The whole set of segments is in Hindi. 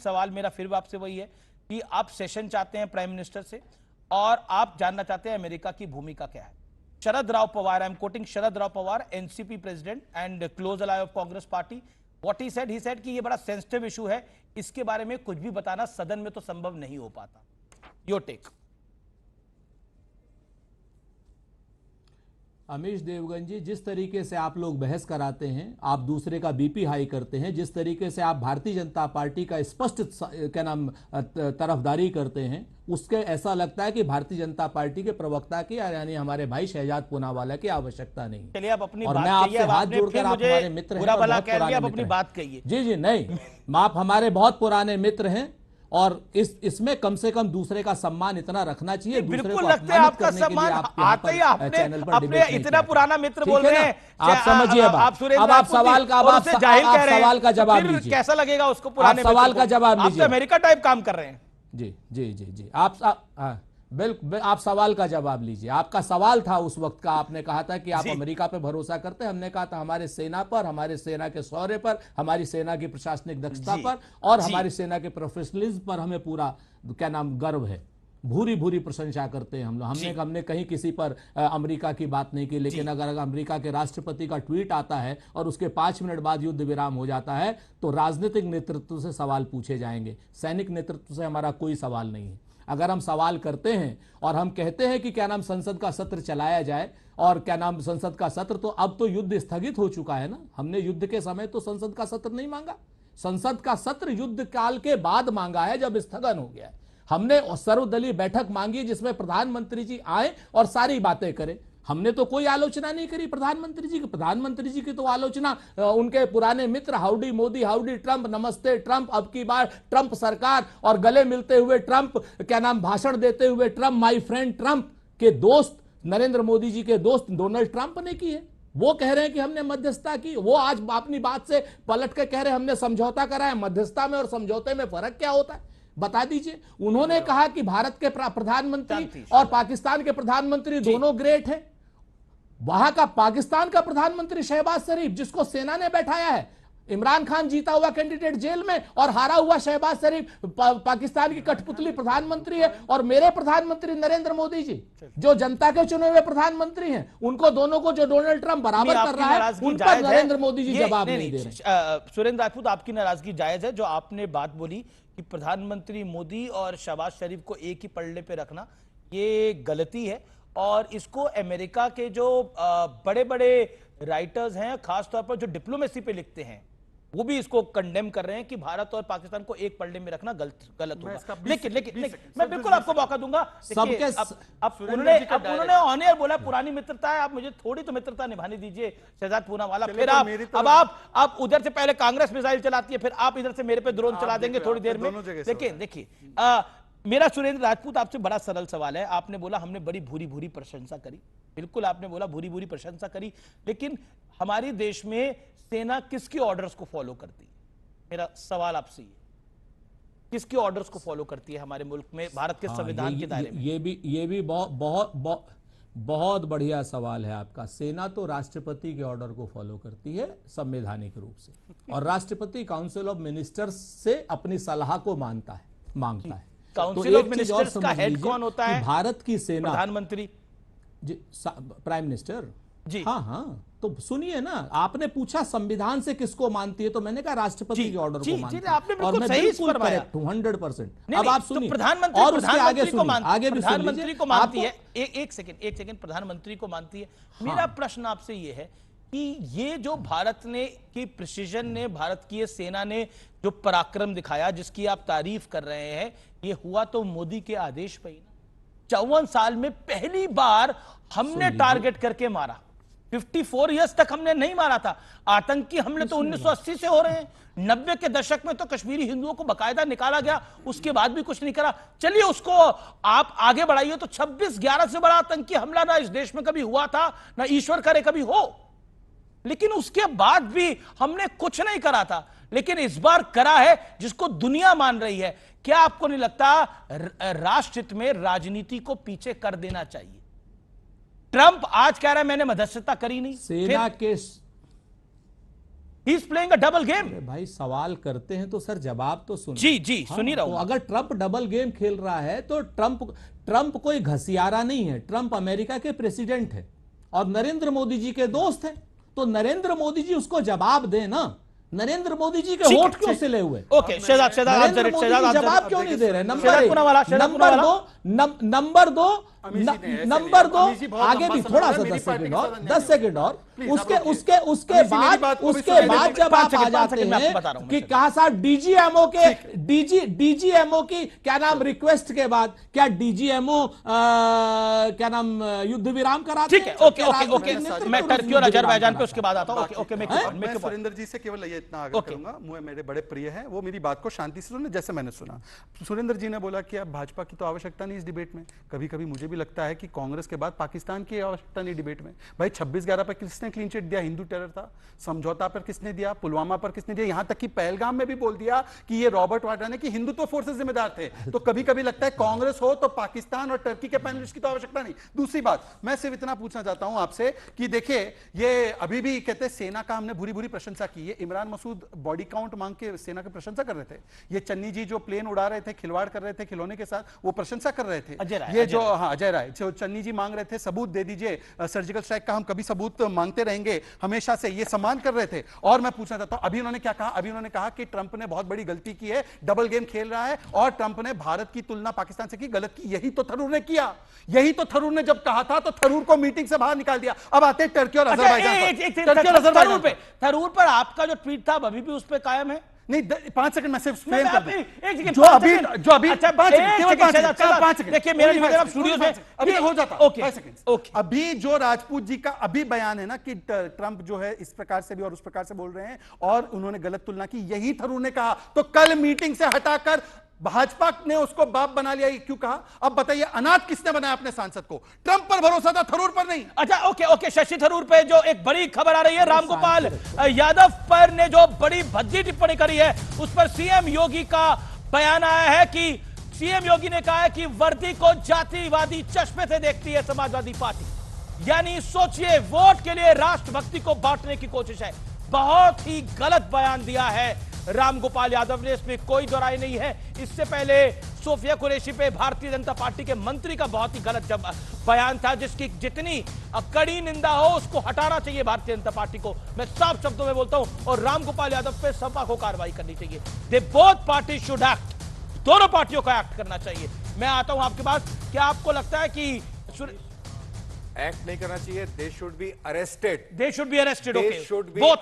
सवाल मेरा फिर भी आपसे वही है कि आप सेशन चाहते हैं प्राइम मिनिस्टर से और आप जानना चाहते हैं अमेरिका की भूमिका क्या है। Sharad Rao Pawar, I am quoting Sharad Rao Pawar, NCP president and close ally of Congress party, what he said कि ये बड़ा सेंसिटिव इशू है, इसके बारे में कुछ भी बताना सदन में तो संभव नहीं हो पाता। Your take. अमीश देवगन जी, जिस तरीके से आप लोग बहस कराते हैं, आप दूसरे का बीपी हाई करते हैं, जिस तरीके से आप भारतीय जनता पार्टी का स्पष्ट क्या नाम तरफदारी करते हैं, उसके ऐसा लगता है कि भारतीय जनता पार्टी के प्रवक्ता की यानी हमारे भाई शहजाद पूनावाला की आवश्यकता नहीं। चलिए आप अपनी और बात मैं आपसे हाथ जोड़कर, आप हमारे मित्र हैं, बुरा भला बहुत कह रही है, आप पुराने अपनी मित्र बात हैं। कहिए। जी जी नहीं, आप हमारे बहुत पुराने मित्र हैं और इसमें कम से कम दूसरे का सम्मान इतना रखना चाहिए। बिल्कुल लगता है आपका सम्मान आते ही आपने इतना पुराना मित्र बोल रहे हैं। आप समझिए बात। अब आप सवाल का जवाब लीजिए। कैसा लगेगा उसको पुराने सवाल का जवाब लीजिए। आप अमेरिका टाइप काम कर रहे हैं। जी जी जी जी, आप बिल्कुल आप सवाल का जवाब लीजिए। आपका सवाल था उस वक्त का, आपने कहा था कि आप अमेरिका पे भरोसा करते हैं। हमने कहा था हमारे सेना पर, हमारे सेना के शौर्य पर, हमारी सेना की प्रशासनिक दक्षता पर और हमारी सेना के प्रोफेशनलिज्म पर हमें पूरा क्या नाम गर्व है। भूरी भूरी प्रशंसा करते हैं हम लोग। हमने कहीं किसी पर अमेरिका की बात नहीं की, लेकिन अगर अमेरिका के राष्ट्रपति का ट्वीट आता है और उसके 5 मिनट बाद युद्ध विराम हो जाता है तो राजनीतिक नेतृत्व से सवाल पूछे जाएंगे, सैनिक नेतृत्व से हमारा कोई सवाल नहीं है। अगर हम सवाल करते हैं और हम कहते हैं कि क्या नाम संसद का सत्र चलाया जाए और क्या नाम संसद का सत्र, तो अब तो युद्ध स्थगित हो चुका है ना। हमने युद्ध के समय तो संसद का सत्र नहीं मांगा। संसद का सत्र युद्ध काल के बाद मांगा है, जब स्थगन हो गया है। हमने सर्वदलीय बैठक मांगी जिसमें प्रधानमंत्री जी आए और सारी बातें करें। हमने तो कोई आलोचना नहीं करी प्रधानमंत्री जी की। प्रधानमंत्री जी की तो आलोचना उनके पुराने मित्र हाउडी मोदी, हाउडी ट्रंप, नमस्ते ट्रंप, अब की बार ट्रंप सरकार और गले मिलते हुए ट्रंप, क्या नाम भाषण देते हुए ट्रंप, माय फ्रेंड ट्रंप के दोस्त नरेंद्र मोदी जी के दोस्त डोनाल्ड ट्रंप ने की है। वो कह रहे हैं कि हमने मध्यस्थता की। वो आज अपनी बात से पलट के कह रहे हैं हमने समझौता करा है। मध्यस्थता में और समझौते में फर्क क्या होता है, बता दीजिए। उन्होंने कहा कि भारत के प्रधानमंत्री और पाकिस्तान के प्रधानमंत्री दोनों ग्रेट हैं। वहां का पाकिस्तान का प्रधानमंत्री शहबाज शरीफ, जिसको सेना ने बैठाया है, इमरान खान जीता हुआ कैंडिडेट जेल में और हारा हुआ शहबाज शरीफ पाकिस्तान की कठपुतली प्रधानमंत्री है, और मेरे प्रधानमंत्री नरेंद्र मोदी जी जो जनता के चुने हुए प्रधानमंत्री हैं, उनको दोनों को जो डोनाल्ड ट्रंप बराबर कर रहा है, उन पर नरेंद्र मोदी जी जवाब नहीं दे रहे। सुरेंद्र राजपूत, आपकी नाराजगी जायज है। जो आपने बात बोली कि प्रधानमंत्री मोदी और शहबाज शरीफ को एक ही पलड़े पे रखना, ये गलती है। और इसको अमेरिका के जो बड़े बड़े राइटर्स हैं, खासतौर पर जो डिप्लोमेसी पे लिखते हैं, वो भी इसको कंडेम कर रहे हैं कि भारत और पाकिस्तान को एक पलड़े में रखना गलत होगा। लेकिन मैं बिल्कुल आपको मौका दूंगा। अब उन्होंने ऑन एयर बोला पुरानी मित्रता है, आप मुझे थोड़ी तो मित्रता निभाने दीजिए शहजाद पूनावाला। फिर आप उधर से पहले कांग्रेस मिसाइल चलाती है, फिर आप इधर से मेरे पे ड्रोन चला देंगे थोड़ी देर में। देखिए मेरा सुरेंद्र राजपूत आपसे बड़ा सरल सवाल है। आपने बोला हमने बड़ी भूरी भूरी प्रशंसा करी, बिल्कुल आपने बोला भूरी भूरी प्रशंसा करी, लेकिन हमारे देश में सेना किसकी ऑर्डर्स को फॉलो करती है? मेरा सवाल आपसे ये, किसकी ऑर्डर्स को फॉलो करती है हमारे मुल्क में भारत के संविधान के दायरे में? ये भी बहुत बढ़िया सवाल है आपका। सेना तो राष्ट्रपति के ऑर्डर को फॉलो करती है संवैधानिक रूप से, और राष्ट्रपति काउंसिल ऑफ मिनिस्टर्स से अपनी सलाह को मांगता है। काउंसिल ऑफ मिनिस्टर्स का हेड कौन होता है? भारत की सेना, प्रधानमंत्री जी, प्राइम मिनिस्टर जी। हाँ, तो सुनिए ना, आपने पूछा संविधान से किसको मानती है, तो मैंने कहा राष्ट्रपति के ऑर्डर को मानती है, और मैं बिल्कुल करेक्ट हूं 100%। अब आप सुनिए, प्रधानमंत्री और उसके आगे सुनिए, आगे भी प्रधानमंत्री को मानती है। एक सेकंड, प्रधानमंत्री को मानती है। मेरा प्रश्न आपसे ये है कि ये जो भारत ने की प्रिसीजन ने, भारत की सेना ने जो पराक्रम दिखाया, जिसकी आप तारीफ कर रहे हैं, ये हुआ तो मोदी के आदेश पर ही ना। 54 साल में पहली बार हमने टारगेट करके मारा। 54 इयर्स तक हमने नहीं मारा था। आतंकी हमले तो 1980 से हो रहे हैं। 90 के दशक में तो कश्मीरी हिंदुओं को बकायदा निकाला गया, उसके बाद भी कुछ नहीं करा। चलिए उसको आप आगे बढ़ाइए तो 26/11 से बड़ा आतंकी हमला ना इस देश में कभी हुआ था, ना ईश्वर करे कभी हो। लेकिन उसके बाद भी हमने कुछ नहीं करा था, लेकिन इस बार करा है, जिसको दुनिया मान रही है। क्या आपको नहीं लगता राष्ट्रहित में राजनीति को पीछे कर देना चाहिए? ट्रंप आज कह रहा है मैंने मध्यस्थता करी नहीं। सेना के he is playing a double game. भाई सवाल करते हैं तो सर जवाब तो सुन। जी जी सुन ही रहा तो हूं। अगर ट्रंप डबल गेम खेल रहा है तो ट्रंप कोई घसियारा नहीं है, ट्रंप अमेरिका के प्रेसिडेंट है और नरेंद्र मोदी जी के दोस्त हैं, तो नरेंद्र मोदी जी उसको जवाब दें ना। नरेंद्र मोदी जी के होठ क्यों सिले हुए? ओके शहजाद नरेंद्र मोदी जी जवाब क्यों नहीं दे रहे? नंबर दो आगे भी थोड़ा सा 10 सेकंड और उसके बाद जब आप आ जाते हैं कि कहा साहब डीजीएमओ की क्या नाम रिक्वेस्ट के बाद क्या डीजीएमओ क्या नाम युद्ध विराम करा? ठीक है ओके ओके ओके मैं टर्की और अजरबैजान पे उसके बाद आता हूं। ओके ओके मैं सुरेंद्र जी से केवल ये इतना आग्रह करूंगा, मेरे बड़े प्रिय हैं, वो मेरी बात को शांति से सुने जैसे मैंने सुना। सुरेंद्र जी ने बोला कि अब भाजपा की तो आवश्यकता नहीं इस डिबेट में। कभी कभी मुझे भी लगता है कि कांग्रेस के बाद पाकिस्तान की आवश्यकता नहीं डिबेट में। भाई 26/11 पर किसने क्लीन चिट दिया? हिंदू टेरर था। समझौता पर किसने दिया? पुलवामा पर किसने दिया? यहां तक कि पहलगाम में भी बोल दिया कि ये रॉबर्ट वाड्रा ने कि हिंदुत्व फोर्सेस जिम्मेदार थे। तो कभी कभी लगता है कांग्रेस हो तो पाकिस्तान और टर्की के पैनलिस्ट की तो आवश्यकता नहीं। दूसरी बात मैं सिर्फ इतना पूछना चाहता हूं आपसे कि देखिए ये अभी भी कहते हैं सेना का हमने बुरी बुरी प्रशंसा की है। इमरान मसूद बॉडी काउंट मांग के सेना की प्रशंसा कर रहे थे। ये चन्नी जी जो प्लेन उड़ा रहे थे, खिलवाड़ कर रहे थे खिलौने के साथ, वो प्रशंसा कर रहे थे। ये जो हाँ अजय राय जो चन्नी जी मांग रहे थे सबूत दे दीजिए सर्जिकल स्ट्राइक का, हम कभी सबूत मांगते रहेंगे हमेशा से, ये सम्मान कर रहे थे। और मैं पूछना चाहता हूं अभी उन्होंने क्या कहा? अभी उन्होंने कहा कि ट्रंप ने बहुत बड़ी गलती की है, डबल गेम खेल रहा है और ट्रंप ने भारत की तुलना पाकिस्तान से की, गलत की। यही तो थरूर ने किया। यही तो थरूर ने जब कहा था तो थरूर को मीटिंग से बाहर निकाल दिया। अब आते हैं टर्की और अजरबैजान पर। थरूर पर आपका जो ट्वीट था अभी भी उस पर कायम है? नहीं 5 सेकंड मैं सिर्फ फ्रेम कर दूं। जो अभी अच्छा 5 सेकंड देखिए मेरा निवेदन स्टूडियो में अभी हो जाता। Okay 5 second. अभी जो राजपूत जी का अभी बयान है ना कि ट्रंप जो है इस प्रकार से भी और उस प्रकार से बोल रहे हैं और उन्होंने गलत तुलना की, यही थरूर ने कहा। तो कल मीटिंग से हटाकर भाजपा ने उसको बाप बना लिया। क्यों कहा? अब बताइए अनाथ किसने बनाया अपने सांसद को? ट्रंप पर भरोसा था, थरूर पर नहीं। अच्छा ओके ओके शशि थरूर पे जो एक बड़ी खबर आ रही है, रामगोपाल यादव पर ने जो बड़ी भद्दी टिप्पणी करी है उस पर सीएम योगी का बयान आया है कि सीएम योगी ने कहा है कि वर्दी को जातिवादी चश्मे से देखती है समाजवादी पार्टी। यानी सोचिए वोट के लिए राष्ट्रभक्ति को बांटने की कोशिश है। बहुत ही गलत बयान दिया है रामगोपाल यादव ने, इसमें कोई दो राय नहीं है। इससे पहले सोफिया कुरैशी पे भारतीय जनता पार्टी के मंत्री का बहुत ही गलत बयान था जिसकी जितनी कड़ी निंदा हो उसको हटाना चाहिए भारतीय जनता पार्टी को, मैं साफ शब्दों में बोलता हूं। और रामगोपाल यादव पे सपा को कार्रवाई करनी चाहिए। They both party should act, दोनों पार्टियों को एक्ट करना चाहिए। मैं आता हूं आपके पास, क्या आपको लगता है कि एक्ट नहीं करना चाहिए? They should be arrested. They should be arrested. Okay both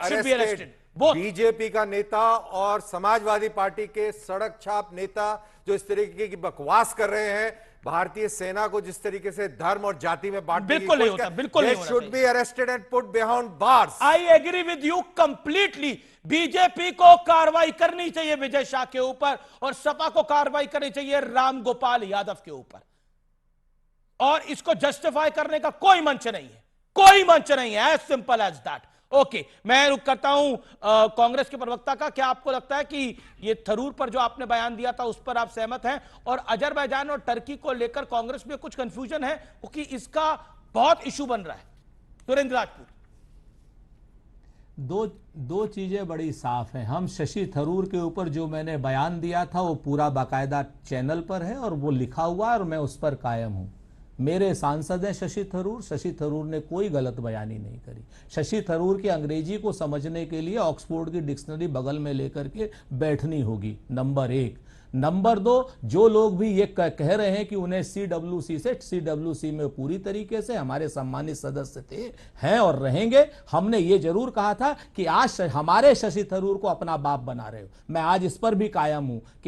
should be arrested. BJP का नेता और समाजवादी पार्टी के सड़क छाप नेता जो इस तरीके की बकवास कर रहे हैं, भारतीय सेना को जिस तरीके से धर्म और जाति में बांटने की कोशिश कर, बिल्कुल नहीं should be arrested and put behind bars. I agree with you completely. BJP को कार्रवाई करनी चाहिए विजय शाह के ऊपर और सपा को कार्रवाई करनी चाहिए रामगोपाल यादव के ऊपर, और इसको जस्टिफाई करने का कोई मंच नहीं है, कोई मंच नहीं है, as simple as that. Okay मैं रुक करता हूं कांग्रेस के प्रवक्ता का। क्या आपको लगता है कि ये थरूर पर जो आपने बयान दिया था उस पर आप सहमत हैं? और अजरबैजान और टर्की को लेकर कांग्रेस में कुछ कंफ्यूजन है क्योंकि इसका बहुत इशू बन रहा है। सुरेंद्र राजपूत। दो चीजें बड़ी साफ हैं। हम शशि थरूर के ऊपर जो मैंने बयान दिया था वो पूरा बाकायदा चैनल पर है और वो लिखा हुआ है और मैं उस पर कायम हूं। मेरे सांसद हैं शशि थरूर ने कोई गलत बयानी नहीं करी। शशि थरूर की अंग्रेजी को समझने के लिए ऑक्सफोर्ड की डिक्शनरी बगल में लेकर के बैठनी होगी, नंबर 1। नंबर 2, जो लोग भी ये कह रहे हैं कि उन्हें सीडब्ल्यूसी में पूरी तरीके से हमारे सम्मानित सदस्य थे, हैं और रहेंगे। हमने ये जरूर कहा था कि आज हमारे शशि थरूर को अपना बाप बना रहे हो। मैं आज इस पर भी कायम हूं कि